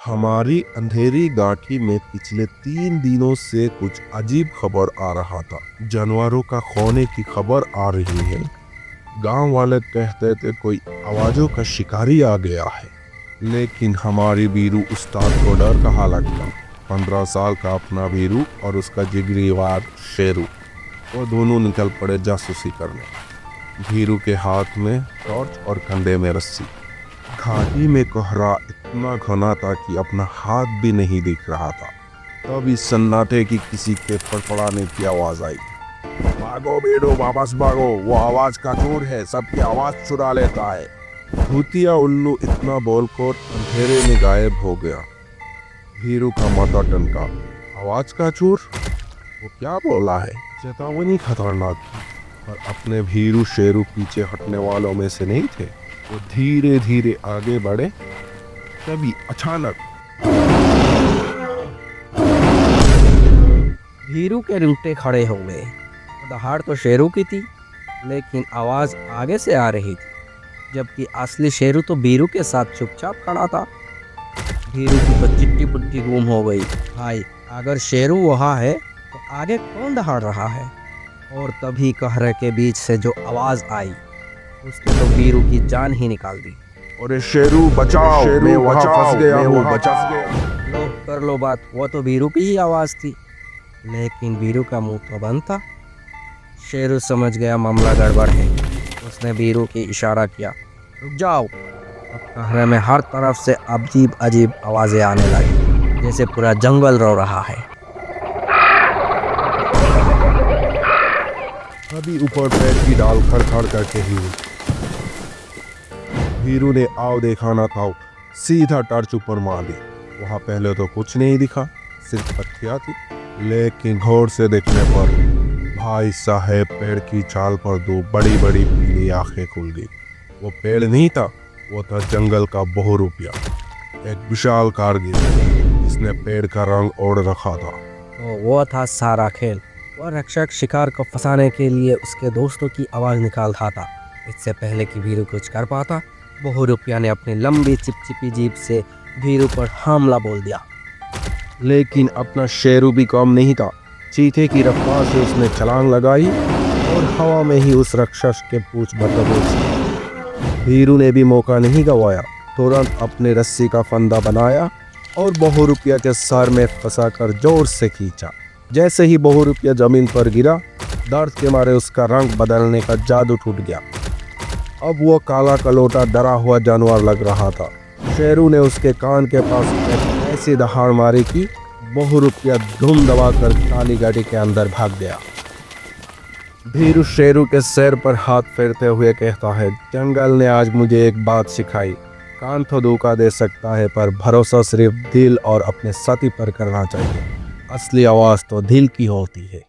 हमारी अंधेरी गांठी में पिछले 3 दिनों से कुछ अजीब खबर आ रहा था। जानवरों का खोने की खबर आ रही है। गांव वाले कहते थे कोई आवाजों का शिकारी आ गया है, लेकिन हमारी बीरू उस्ताद को डर कहाँ लगता। 15 साल का अपना बीरू और उसका जिगरी वार शेरू, वो दोनों निकल पड़े जासूसी करने। भीरू के हाथ में टॉर्च और कंधे में रस्सी। घाटी में कोहरा इतना घना था कि अपना हाथ भी नहीं दिख रहा था। तब इस सन्नाटे की किसी के फड़फड़ाने की आवाज आई। भागो बेड़ो, वापस भागो, वो आवाज का चोर है, सबकी आवाज चुरा लेता है। भूतिया उल्लू इतना बोलकर अंधेरे में गायब हो गया। भीरू का माथा टनका। आवाज का चोर? वो क्या बोला है? चेतावनी खतरनाक थी, पर अपने भीरू शेरू पीछे हटने वालों में से नहीं थे। वो धीरे धीरे आगे बढ़े। तभी अचानक भीरू के रूंगटे खड़े हो गए। दहाड़ तो शेरू की थी, लेकिन आवाज आगे से आ रही थी, जबकि असली शेरू तो भीरू के साथ चुपचाप खड़ा था। भीरू की तो चिट्टी पुट्टी गुम हो गई। भाई, अगर शेरू वहाँ है तो आगे कौन दहाड़ रहा है? और तभी कहरे के बीच से जो आवाज आई, उसने तो भीरू की जान ही निकाल दी। अरे शेरू बचाओ, मैं वहाँ फंस गया हूँ, बचाओ। लो कर लो बात, वो तो भीरू की ही आवाज थी, लेकिन भीरू का मुंह तो बंद था। शेरू समझ गया मामला गड़बड़ है। उसने भीरू की इशारा किया, रुक जाओ। अब कहरे में हर तरफ से अजीब अजीब आवाजें आने लगी, जैसे पूरा जंगल रो रहा है। अभी ऊपर पैर की डाल खड़खड़ करके ही भीरू ने आओ देखा ना था, सीधा टॉर्च ऊपर मार दी। वहाँ पहले तो कुछ नहीं दिखा, सिर्फ पत्तियाँ थी, लेकिन गौर से देखने पर भाई साहब पेड़ की छाल पर दो बड़ी बड़ी पीली आंखें खुल गई। वो पेड़ नहीं था, वो था जंगल का बहुरूपिया, एक विशाल कारगिल जिसने पेड़ का रंग ओढ़ रखा था। तो वो था सारा खेल। वह रक्षक शिकार को फंसाने के लिए उसके दोस्तों की आवाज़ निकाल रहा था। इससे पहले कि भीरू कुछ कर पाता, बहुरूपिया ने अपनी लंबी चिपचिपी जीभ से भीरू पर हमला बोल दिया। लेकिन अपना शेरू भी कम नहीं था। चीते की रफ्तार से उसने छलांग लगाई और हवा में ही उस राक्षस के पूंछ बदबोच। भीरू ने भी मौका नहीं गंवाया, तुरंत अपने रस्सी का फंदा बनाया और बहुरूपिया के सर में फंसाकर जोर से खींचा। जैसे ही बहुरूपिया जमीन पर गिरा, दर्द के मारे उसका रंग बदलने का जादू टूट गया। अब वो काला कलोटा डरा हुआ जानवर लग रहा था। शेरू ने उसके कान के पास एक ऐसी दहाड़ मारी कि बहुरूपिया धूम दबाकर काली गाड़ी के अंदर भाग गया। भीरू शेरू के सिर पर हाथ फेरते हुए कहता है, जंगल ने आज मुझे एक बात सिखाई। कान तो धोखा दे सकता है, पर भरोसा सिर्फ दिल और अपने साथी पर करना चाहिए। असली आवाज तो दिल की होती है।